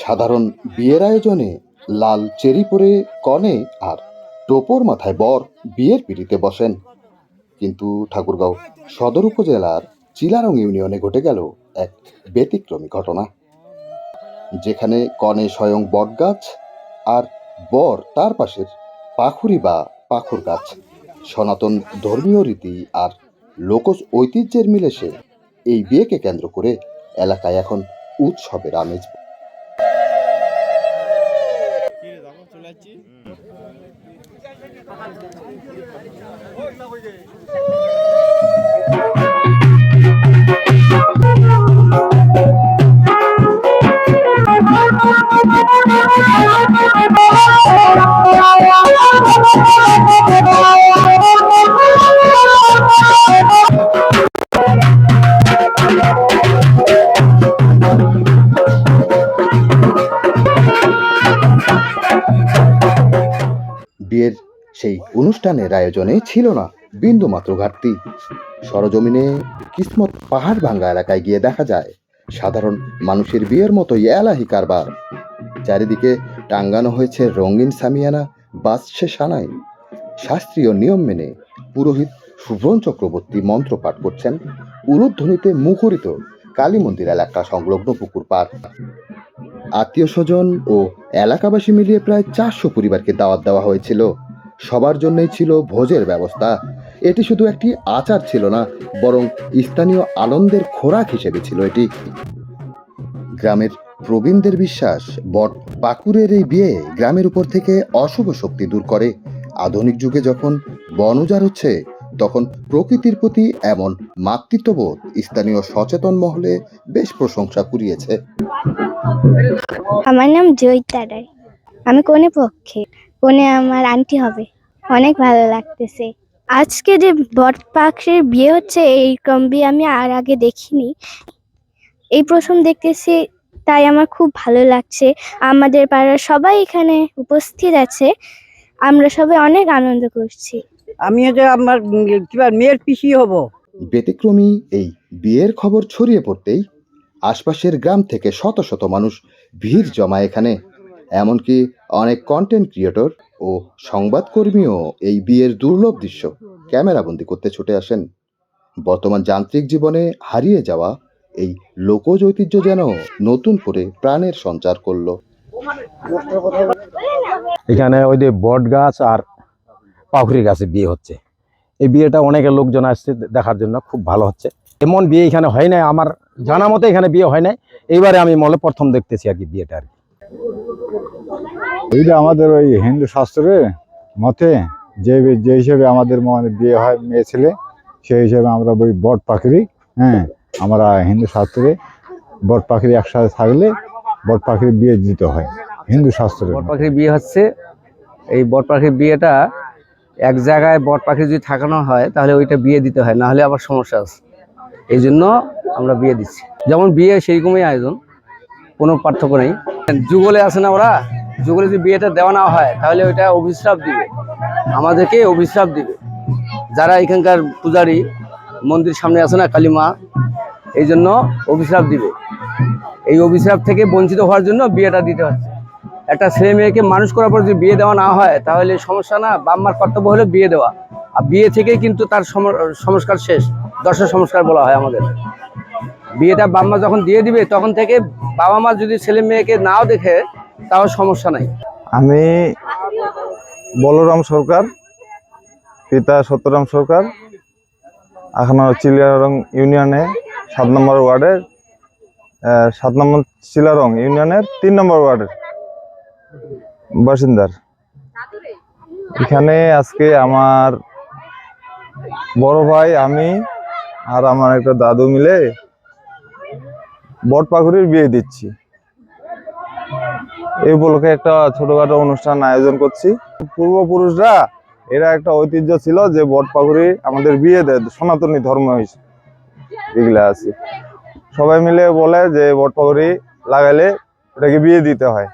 সাধারণ বিয়ের আয়োজনে লাল চেরি পরে কনে আর টোপর মাথায় বর বিয়ের পিঁড়িতে বসেন। কিন্তু ঠাকুরগাঁও সদর উপজেলার চিলারং ইউনিয়নে ঘটে গেল এক ব্যতিক্রমী ঘটনা, যেখানে কনে স্বয়ং বটগাছ আর বর তার পাশের পাখুরি বা পাখুর গাছ। সনাতন ধর্মীয় রীতি আর লোকজ ঐতিহ্যের মিলেছে এই বিয়েকে কেন্দ্র করে এলাকায় এখন উৎসবের আমেজ। বিয়ের সেই অনুষ্ঠানের আয়োজনে ছিল না বিন্দুমাত্র ঘাটতি। সরজমিনে কিসমত পাহাড় ভাঙ্গা এলাকায় গিয়ে দেখা যায় সাধারণ মানুষের বিয়ের মতোই এলাহি কারবার। চারিদিকে টাঙ্গানো হয়েছে রঙিন সামিয়ানা, বাজছে সানাই। শাস্ত্রীয় নিয়ম মেনে পুরোহিত সুব্রণ চক্রবর্তী মন্ত্র পাঠ করছেন। উলুধ্বনিতে মুখরিত কালী মন্দির এলাকা সংলগ্ন পুকুর পাড়। আত্মীয় স্বজন ও এলাকাবাসী মিলিয়ে প্রায় 400 পরিবারকে দাওয়াত দেওয়া হয়েছিল। সবার জন্যই ছিল ভোজের ব্যবস্থা। এটি শুধু একটি আচার ছিল না, বরং স্থানীয় আনন্দের খোরাক হিসেবে ছিল এটি। গ্রামের প্রবীণদের বিশ্বাস, বট পাকুরের এই বিয়ে গ্রামের উপর থেকে অশুভ শক্তি দূর করে। আধুনিক যুগে যখন বন উজাড় হচ্ছে, তখন প্রকৃতির প্রতি এমন মাতৃত্ববোধ স্থানীয় সচেতন মহলে বেশ প্রশংসা কুড়িয়েছে। আমার নাম জয়িতা রায়, আমি কোনে পক্ষে, কোনে আমার আন্টি হবে। অনেক ভালো লাগতেছে। আজকে যে বট পাখির বিয়ে হচ্ছে, এইরকম বিয়ে আমি আর আগে দেখিনি, এই প্রথম দেখতেছি, তাই আমার খুব ভালো লাগছে। আমাদের পাড়ার সবাই এখানে উপস্থিত আছে, আমরা সবাই অনেক আনন্দ করছি। আমি যে আমার মেয়ের পিসি হব। ব্যতিক্রমী এই বিয়ের খবর ছড়িয়ে পড়তেই আশপাশের গ্রাম থেকে শত শত মানুষ ভিড় জমায় এখানে। এমনকি অনেক কন্টেন্ট ক্রিয়েটর ও সংবাদকর্মীও এই বিয়ের দুর্লভ দৃশ্য ক্যামেরাবন্দি করতে ছুটে আসেন। বর্তমান যান্ত্রিক জীবনে হারিয়ে যাওয়া এই লোকজ ঐতিহ্য যেন নতুন করে প্রাণের সঞ্চার করলো। এখানে ওই যে বট গাছ আর পাখুরি গাছে বিয়ে হচ্ছে। এই বিয়েটা অনেকের লোকজন আসছে দেখার জন্য, খুব ভালো হচ্ছে। এমন বিয়ে এখানে হয় নাই, আমার জানা মতে এখানে বিয়ে হয় নাই। এইবারে আমি মনে প্রথম দেখতেছি আর কি বিয়েটা। আর এইটা আমাদের ওই হিন্দু শাস্ত্রের মতে যে হিসেবে আমাদের বিয়ে হয় মেয়ে ছেলে, সেই হিসেবে আমরা ওই বট পাখিরি, আমরা হিন্দু শাস্ত্রে বট পাখিরি একসাথে থাকলে বট পাখির বিয়ে দিতে হয় হিন্দু শাস্ত্রে। বট পাখির বিয়ে হচ্ছে। এই বট পাখির বিয়েটা এক জায়গায় বট পাখি যদি থাকানো হয় তাহলে ওইটা বিয়ে দিতে হয়, না হলে আবার সমস্যা আছে। এই জন্য আমরা বিয়ে দিচ্ছি। যেমন বিয়ে সেইরকমই আয়োজন, কোনো পার্থক্য নেই। যুগলে আছে না, ওরা যুগলে যদি বিয়েটা দেওয়া না হয় তাহলে ওইটা অভিশ্রাপ দিবে, আমাদেরকে অভিশ্রাপ দিবে। যারা এখানকার পূজারী, মন্দির সামনে আছে না কালী মা, এই জন্য অভিশ্রাপ দিবে। এই অভিশ্রাপ থেকে বঞ্চিত হওয়ার জন্য বিয়েটা দিতে হচ্ছে। একটা ছেলে মেয়েকে মানুষ করার পর যদি বিয়ে দেওয়া না হয় তাহলে সমস্যা না। বাপ মার কর্তব্য হলো বিয়ে দেওয়া, আর বিয়ে থেকেই কিন্তু তার সংস্কার শেষ। দর্শন সংস্কার বলা হয় আমাদের। বিয়েটা বাপ মা যখন দিয়ে দিবে, তখন থেকে বাবা মা যদি ছেলে মেয়েকে নাও দেখে তাও সমস্যা নাই। আমি বলরাম সরকার, পিতা সত্যরাম সরকার, এখন চিলারং ইউনিয়নে 7 নম্বর ওয়ার্ডের 7 নম্বর চিলারং ইউনিয়নের 3 নম্বর ওয়ার্ডের বাসিন্দার। এখানে আজকে আমার বড় ভাই, আমি আর আমার একটা দাদু মিলে বট পাখুরির বিয়ে দিচ্ছি। এই উপলক্ষে একটা ছোটখাটো অনুষ্ঠান আয়োজন করছি। পূর্বপুরুষরা এরা একটা ঐতিহ্য ছিল যে বট পাখুরি আমাদের বিয়ে দেয়, সনাতনী ধর্ম এগুলা আছে। সবাই মিলে বলে যে বট পাখুরি লাগাইলে এটাকে বিয়ে দিতে হয়।